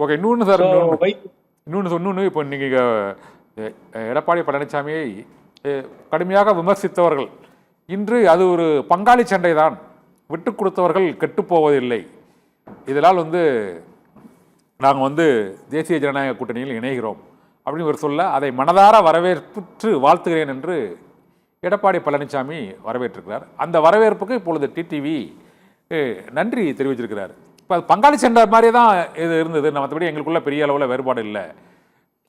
Okay. இன்னொன்று sir, so இன்னொன்று இப்போ நீங்கள் எடப்பாடி பழனிசாமியை கடுமையாக விமர்சித்தவர்கள் இன்று அது ஒரு பங்காளி சண்டை தான், விட்டு கொடுத்தவர்கள் கெட்டுப்போவதில்லை, இதனால் நாங்கள் தேசிய ஜனநாயக கூட்டணியில் இணைகிறோம் அப்படின்னு ஒரு சொல்ல அதை மனதார வரவேற்று வாழ்த்துகிறேன் என்று எடப்பாடி பழனிசாமி வரவேற்றிருக்கிறார். அந்த வரவேற்புக்கு இப்பொழுது டிடிவி நன்றி தெரிவிச்சிருக்கிறார். இப்போ அது பங்காளி சண்டை மாதிரியே தான் இது இருந்தது, மற்றபடி எங்களுக்குள்ள பெரிய அளவில் வேறுபாடு இல்லை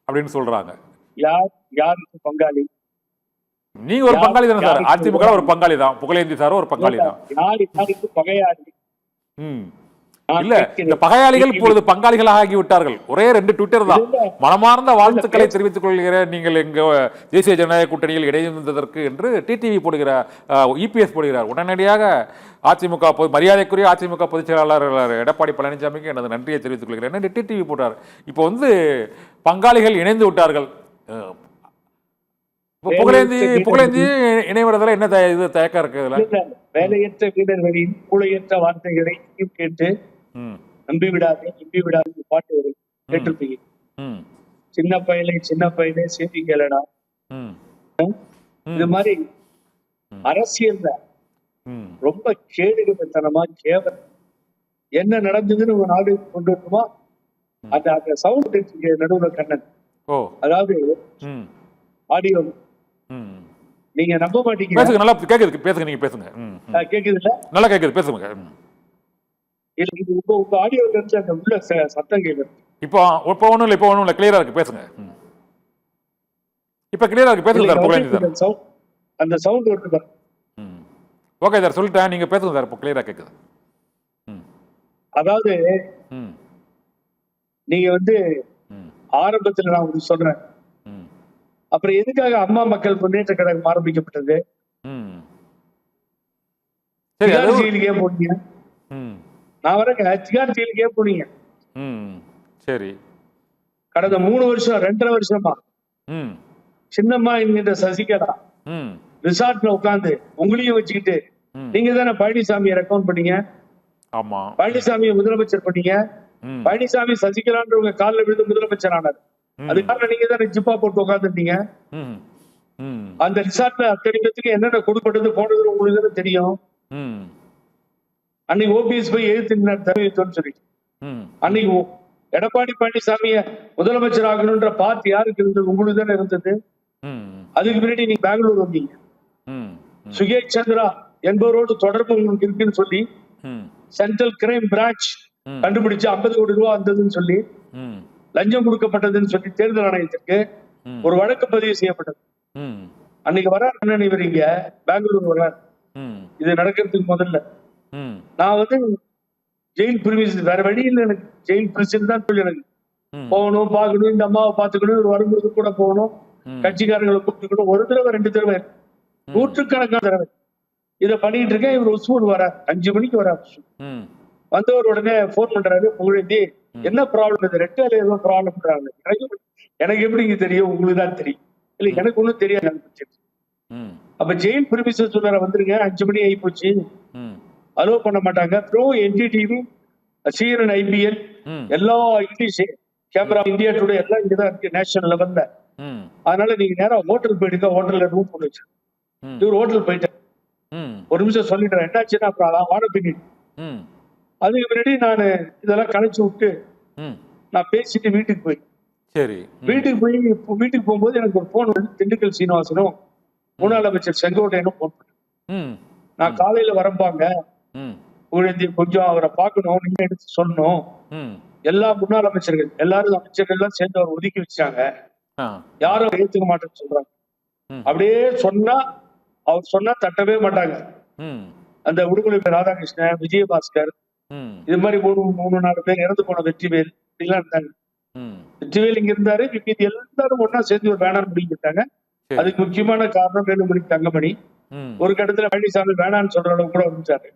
அப்படின்னு சொல்றாங்க. யாருக்கு பங்காளி? நீங்க ஒரு பங்காளி தானே சார், அதிமுக ஒரு பங்காளி தான், புகழேந்தி சாரும் ஒரு பங்காளி தான். யாருக்கு பகையாளி? இல்ல, இந்த பகையாளிகள் இப்பொழுது பங்காளிகளாக ஆகிவிட்டார்கள். ஒரே 2 ட்விட்டர் தான். மனமார்ந்த வாழ்த்துக்களை தெரிவித்துக் கொள்கிறேன் நீங்கள் எங்க தேசிய ஜனநாயக கூட்டணியில் இணைந்ததற்கு என்று டிடிவி போடுகிறார், இபிஎஸ் போடுகிறார். உடனடியாக அதிமுக மரியாதைக்குரிய அதிமுக பொதுச் செயலாளர் எடப்பாடி பழனிசாமிக்கு எனது நன்றியை தெரிவித்துக் கொள்கிறேன் என்று டிடிவி போட்டார். இப்போ பங்காளிகள் இணைந்து விட்டார்கள். புகழேந்தி இணைவதில் என்ன இது தயக்கம் இருக்கு? வேலையற்ற வீரர்களின் கூலையற்ற வார்த்தைகளை கேட்டு நம்பி விடாதே பாட்டு வரும், கேட்டிருப்பீங்க. சின்ன பையலே சேர்த்தி கேளடா. இது மாதிரி அரசியல்ல ரொம்ப கேடுகத்தனமா கேவலம் என்ன நடந்ததுன்னு ஒரு நாடு கொண்டு வரணுமா? அந்த சவுண்ட் நடுவுல கண்ணன், அதாவது ஆடியோ நீங்க நம்ப மாட்டீங்க. பேசுங்க, நல்லா கேக்குது, பேசுங்க, நீங்க பேசுங்க. கேக்குது இல்ல? நல்லா கேக்குது, பேசுங்க. இது உங்க ஆடியோல இருந்து அந்த உள்ள சத்தம் கேக்குது. இப்போ ஒண்ணும் இல்ல, கிளியரா இருக்கு, பேசுங்க. இப்ப கிளியரா இருக்கு, பேசுங்க சார். புகழேந்தி சார், அந்த சவுண்ட் வருது பாருங்க. ஓகே சார், சொல்லிட்டேன், நீங்க பேசுங்க சார், இப்போ கிளியரா கேக்குது. அதாவது நீங்க ஆரம்பத்துல நான் உங்களுக்கு சொல்றேன், அப்புறம் எதுக்காக அம்மா மக்கள் முன்னேற்ற கழகம் ஆரம்பிக்கப்பட்டது? ஜெயிலுக்கே போனீங்க, நான் வரேங்க, திகார் ஜெயிலுக்கே போனீங்க. சரி, கடந்த 3 வருஷம் 2.5 வருஷமா சின்னம்மா என்கின்ற சசிகலா ரிசார்ட்ல உட்கார்ந்து உங்களையும் வச்சுக்கிட்டு நீங்க தானே பழனிசாமியை ரெக்கமெண்ட் பண்ணீங்க. ஆமா, பழனிசாமியை முதலமைச்சர் பண்ணீங்க. பழனிசாமி சசிகலான்றவங்க காலில் விழுந்து முதலமைச்சர் ஆனார். அதுக்காக நீங்க தான் ஜிப்பா போட்டு உட்காந்துட்டீங்க. அந்த ரிசார்ட்ல அத்தனை பேருக்கு என்னென்ன கொடுப்பட்டது போனது உங்களுக்கு தெரியும். அன்னைக்கு ஓபிஎஸ் போய் எழுத்து சொல்லிட்டு அன்னைக்கு எடப்பாடி பழனிசாமிய முதலமைச்சர் ஆகணும்ன்ற பார்த்து யாருக்கு இருந்தது? உங்களுக்கு தானே இருந்தது. அதுக்கு முன்னாடி நீங்க பெங்களூர் வந்தீங்க. சுகேஷ் சந்திரா என்பவரோடு தொடர்பு உங்களுக்கு இருக்குன்னு சொல்லி சென்ட்ரல் கிரைம் பிரான்ச் கண்டுபிடிச்சு 50 கோடி ரூபாய் வந்ததுன்னு சொல்லி லஞ்சம் கொடுக்கப்பட்டதுன்னு சொல்லி தேர்தல் ஆணையத்திற்கு ஒரு வழக்கு பதிவு செய்யப்பட்டது. அன்னைக்கு வர்றார் அண்ணன், இவர் இங்க பெங்களூர் வர்றார். இது நடக்கிறதுக்கு முதல்ல நான் ஜெயில் பிரிவிஸ் வேற வழியில் எனக்கு ஜெயில் பிரிசன் தான் சொல்லி எனக்கு போகணும், பார்க்கணும், இந்த அம்மாவை பார்த்துக்கணும், ஒரு வரும்போது கூட போகணும், கட்சிக்காரங்களை கூப்பிட்டுக்கணும். ஒரு தடவை 2 தடவை நூற்றுக்கணக்கான தடவை இதை பண்ணிட்டு இருக்கேன். இவர் உஸ்மூர் வரார், 5 மணிக்கு வரார். வந்தவர் உடனே போன் பண்றாரு, புகழேந்தி என்ன ப்ராப்ளம், இது ரெட்டால ஏதோ ப்ராப்ளம். எனக்கு எப்படிங்க தெரியும்? உங்களுக்கு தான் தெரியும். இல்ல, எனக்கு ஒண்ணும் தெரியாது. அப்ப ஜெயில் பிரிமிசஸ் சொல்ற வந்துருங்க, 5 மணி ஆகி போச்சு, அலோவ் பண்ண மாட்டாங்க. ப்ரோ என்டிடிவி, சிஎன்என், ஐபிஎல் எல்லா இங்கிலீஷ் கேமரா, இந்தியா டுடே எல்லாம் இங்கதான் இருக்கு நேஷனல் லெவல்ல. அதனால நீங்க நேரம் ஹோட்டல் போயிடுங்க, ஹோட்டல்ல ரூம் போட்டு வச்சு. இவர் ஹோட்டல் போயிட்டார். ஒரு நிமிஷம் சொல்லிடுறேன் என்னாச்சுன்னா அப்புறம் வாட பின்னிட்டு. அதுக்கு முன்னாடி நான் இதெல்லாம் கலைச்சு விட்டு நான் பேசிட்டு வீட்டுக்கு போய் வீட்டுக்கு போகும்போது எனக்கு ஒரு போன் வந்து திண்டுக்கல் சீனிவாசனும் முன்னாள் அமைச்சர் செங்கோட்டையனும் போன் பண்ணேன். நான் காலையில வரம்பாங்க, கொஞ்சம் அவரை பார்க்கணும், நீங்க எடுத்து சொல்லணும். எல்லா முன்னாள் அமைச்சர்கள் அமைச்சர்கள் எல்லாம் சேர்ந்து அவர் ஒதுக்கி வச்சாங்க, யாரும் ஏத்துக்க மாட்டேன்னு சொல்றாங்க. அப்படியே சொன்னா அவர் சொன்னா தட்டவே மாட்டாங்க. அந்த உடுமலை ராதாகிருஷ்ணன், விஜயபாஸ்கர், இது மாதிரி 3-4 பேர் இறந்து போன வெற்றிவேல் இப்படிலாம் இருந்தாங்க. வெற்றிவேல் இங்க இருந்தாரு, எல்லாரும் ஒன்னா சேர்ந்து ஒரு பேனர் முடிக்கிட்டாங்க. அதுக்கு முக்கியமான காரணம் வேலுமணி தங்கமணி. ஒரு கட்டத்துல பழனிசாமி வேணான்னு சொல்ற அளவுக்கு கூட வந்துட்டாரு.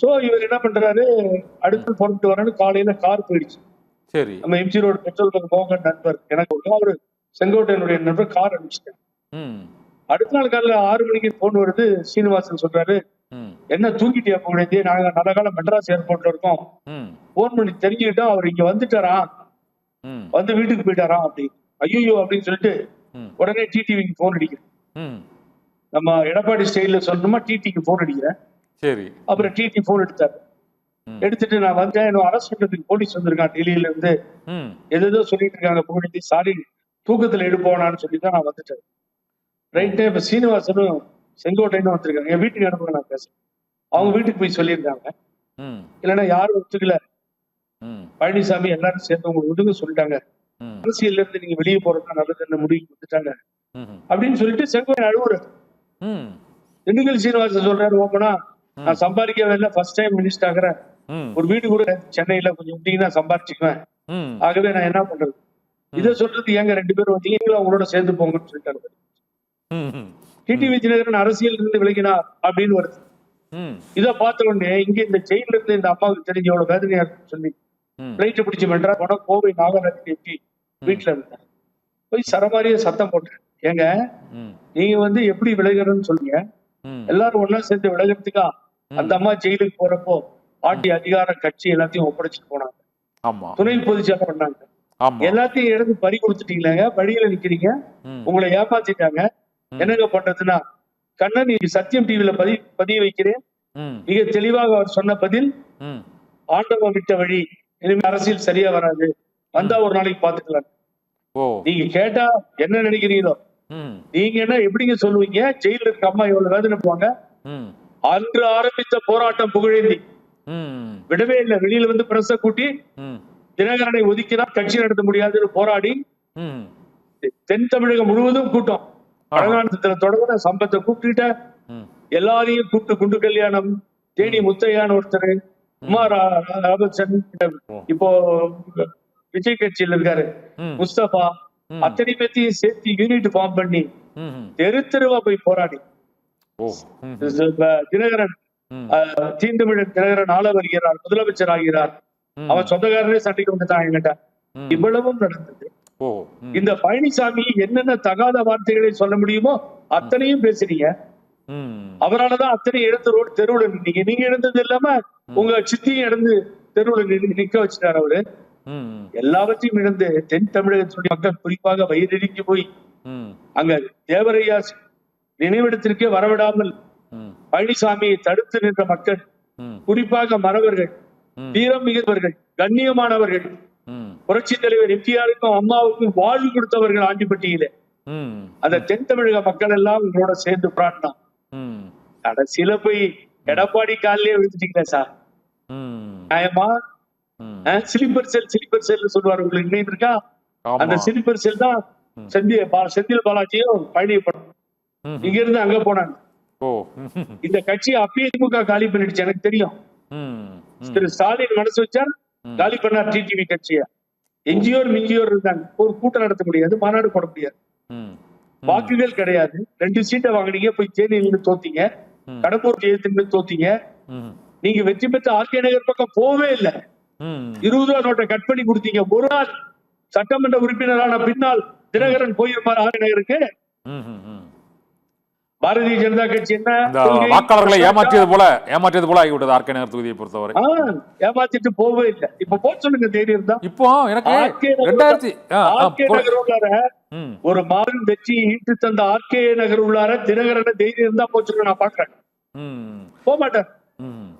சோ இவர் என்ன பண்றாரு, அடுத்து புறப்பட்டு வரேன்னு காலையில கார் போயிடுச்சு. நம்ம எம்ஜி ரோடு பெட்ரோல் பங்க் போங்க நண்பர் எனக்கு அவரு செங்கோட்டையனுடைய நண்பர் கார் அனுப்பிச்சிட்டாங்க. அடுத்த நாள் காலையில 6 மணிக்கு போன் வருது, சீனிவாசன் சொல்றாரு, ம். என்ன தூங்கிட்டியா புகழேந்தி, நாங்க நல்ல காலம் மெட்ராஸ் ஏர்போர்ட்ல இருக்கோம், ம். போன் பண்ணி தெரிஞ்சுக்கிட்டோம் அவர் இங்க வந்துட்டாரா, ம். வந்து வீட்டுக்கு போயிட்டாரா அப்படி. ஐயோ அப்படின்னு சொல்லிட்டு ம். உடனே டிடிவிக்கு போன் அடிக்கிறேன். ம். நம்ம எடப்பாடி ஸ்டைல சொல்லணுமா, டிடிக்கு போன் அடிக்கிறேன். சரி. அப்புறம் டிடி போன் எடுத்தாரு. ம். எடுத்துட்டு நான் வந்தேன், என்ன அரெஸ்ட் பண்றதுக்கு போலீஸ் வந்திருக்கான் டெல்லியில இருந்து, ம். ஏதோ சொல்லிட்டு இருக்காங்க புகழேந்தி, சாரி தூக்கத்துல எடுப்போனான்னு சொல்லி தான் நான் வந்துட்டேன். ரைட்டு. இப்ப சீனிவாசனும் செங்கோட்டைன்னு வந்திருக்காங்க, என் வீட்டுக்கு அனுப்புங்க நான் பேசுறேன். அவங்க வீட்டுக்கு போய் சொல்லியிருக்காங்க. ம். இல்லைன்னா யாரும் ஒத்துக்கல, ம். பழனிசாமி எல்லாரும் சேர்ந்து உங்களுக்கு ஒதுங்க சொல்லிட்டாங்க, ம். அரசியல்ல இருந்து நீங்க வெளியே போறதுதான் நல்லதுன்னு முடிவுக்கு வந்துட்டாங்க ம். அப்படின்னு சொல்லிட்டு செங்கோட்டை அழுவுற. ம். திண்டுக்கல் சீனிவாசன் சொல்றாரு ஓப்பனா, நான் சம்பாதிக்கவே இல்லை, ஃபர்ஸ்ட் டைம் மினிஸ்டர் ஆகிறேன், ம். ஒரு வீடு கூட சென்னையில கொஞ்சம் விட்டீங்கன்னா சம்பாதிச்சுக்குவேன், ம். ஆகவே நான் என்ன பண்றது. இதை சொல்றது ஏங்க 2 பேரும் வந்தீங்க, அவங்களோட சேர்ந்து போங்கன்னு சொல்லிட்டாரு. ம். டிடிவி தினகரன் அரசியல் இருந்து விலகினார் அப்படின்னு வருது. ம். இதை பார்த்த உடனே இங்க இந்த ஜெயில இருந்து இந்த அம்மாவுக்கு தெரிஞ்ச எவ்வளவு வேதனையா இருக்குன்னு சொல்லி ம். பிளைட்டை பிடிச்சு மெட்ராஸ் போனா, கோவை நாகராஜ் எம்பி வீட்டுல இருந்தார். போய் சரமாரியா சத்தம் போட்டேன், ஏங்க ம். நீங்க வந்து எப்படி விலகிறன்னு சொல்றீங்க, ம். எல்லாரும் ஒன்னா சேர்ந்து விலகிறதுக்கா அந்த அம்மா ஜெயிலுக்கு போறப்போ பார்ட்டி அதிகார கட்சி எல்லாத்தையும் ஒப்படைச்சிட்டு போனாங்க, ஆமா. துணை பொதுச்செயலாளர் பண்ணாங்க, ஆமா. எல்லாத்தையும் எடுத்து பறி கொடுத்துட்டீங்களேங்க, வழியில நிக்கிறீங்க, ம். உங்களை ஏமாத்திட்டாங்க, என்னங்க பண்றதுன்னா கண்ணன் நீ சத்தியம் டிவில பதிய வைக்கிறேன், ம். மிக தெளிவாக அவர் சொன்ன பதில், ம். ஆண்டவன் விட்ட வழி, இனிமே அரசியல் சரியா வராது, வந்தா ஒரு நாளைக்கு பாத்துக்கலாம். ஓ. நீங்க கேட்டா என்ன நினைக்கிறீங்களோ, ம். நீங்க என்ன எப்படிங்க சொல்லுவீங்க, ஜெயில இருக்க அம்மா எவ்வளவு வேதனை போவாங்க. ம். அன்று ஆரம்பித்த போராட்டம் புகழேந்தி ம். விடவே இல்லை, வெளியில வந்து பிரச கூட்டி ம். தினகரனை ஒதுக்கினால் கட்சி நடத்த முடியாதுன்னு போராடி ம். தென் தமிழகம் முழுவதும் கூட்டம், வடநாட்டுல தொடங்கின சம்பத்தை கூப்பிட்டுட்ட, ம். எல்லாரையும் கூப்பிட்டு குண்டு கல்யாணம், தேனி முத்தையான்னு ஒருத்தர், குமார் ராபர்ட்சன், இப்போ விஜய் கட்சியில் இருக்காரு ம். முஸ்தபா, ம். அத்தனை பேத்தையும் சேர்த்து யூனிட் ஃபார்ம் பண்ணி ம். தெரு தெருவா போய் போராடி ஓ. ம். தினகரன், ம். தீந்தமிழன் தினகரன் ஆள வருகிறார், முதலமைச்சர் ஆகிறார், ம். அவன் சொந்தக்காரரே சண்டைக்கு வந்துட்டான் என்கிட்ட. ம். இவ்வளவும் நடந்தது. ஓ. ம். இந்த பழனிசாமி என்னென்ன தகாத வார்த்தைகளை சொல்ல முடியுமோ அத்தனையும் பேசுறீங்க. ம். அவராலதான் அத்தனை இழந்து ரோடு தெருவுல நின்னீங்க. நீங்க இழந்தது இல்லாம உங்க சித்தியும் இழந்து தெருவுல நிக்க வச்சுட்டாரு அவரு. ம். எல்லாவற்றையும் இழந்து தென் தமிழகத்துடைய மக்கள் குறிப்பாக வயிறெடுக்கி போய் ம். அங்க தேவரையா நினைவிடத்திற்கே வரவிடாமல் ம். பழனிசாமியை தடுத்து நின்ற மக்கள், ம். குறிப்பாக மறவர்கள், ம். வீரம் மிகுந்தவர்கள், கண்ணியமானவர்கள், ம். புரட்சி தலைவர் எம்ஜிஆருக்கும் அம்மாவுக்கும் வாழ்வு கொடுத்தவர்கள் ஆண்டிப்பட்டியில, ம். அந்த தென் தமிழக மக்கள் எல்லாம் உங்களோட சேர்ந்து போராடினான். ம். கடைசியில போய் எடப்பாடி காலிலே விழுந்துட்டீங்களா சார், ம். நியாயமா? ம். ஸ்லீப்பர் செல் சொல்லுவாரு, உங்களுக்கு நினைவு இருக்கா? அந்த ஆமா. ஸ்லீப்பர் செல் தான் செந்தில் பாலாஜியும் பழனியப்படும் ம். இங்க இருந்து அங்க போனாங்க. ஓ. இந்த கட்சியை அப்பயே திமுக காலி பண்ணிடுச்சு, எனக்கு தெரியும். ம். திரு ஸ்டாலின் மனசு வச்சார், காலி பண்ணார் டிடிவி கட்சியை. என்ஜிஓர் மிஞ்சியோர் இருந்தாங்க, ஒரு கூட்டம் நடத்த முடியாது, மாநாடு போட முடியாது, ம். வாக்குகள் கிடையாது. 2 சீட்டை வாங்கினீங்க, போய் தேனியிலிருந்து தோத்தீங்க, கடம்பூர் ஜெயத்திலிருந்து தோத்தீங்க. ம். நீங்க வெற்றி பெற்ற ஆர்கே நகர் பக்கம் போவே இல்லை. ம். 20 ரூபா நோட்டை கட் பண்ணி கொடுத்தீங்க. ஒரு நாள் சட்டமன்ற உறுப்பினரான பின்னால் தினகரன் போயிருப்பார் ஆர்கே நகருக்கு. ம். ம். பாரதிய ஜனதா கட்சி என்ன இந்த கொள்கை? வாக்காளர்களை ஏமாற்றியது போல ஆகிவிட்டது ஆர்கே நகர் தொகுதியை பொறுத்தவரை. ஏமாத்திட்டு போவே இல்லை. இப்ப போக சொல்லுங்க தைரியம் தான். இப்போ எனக்கு ஆர்கே 2000 நகர் உள்ளார ம். ஒரு மாதம் வெற்றி ஈட்டு தந்த ஆர்கே நகர் உள்ளார தினகரன் தைரியம் தான் போச்சுங்க, நான் பாக்குறேன். ம். போக மாட்டேன். ம்.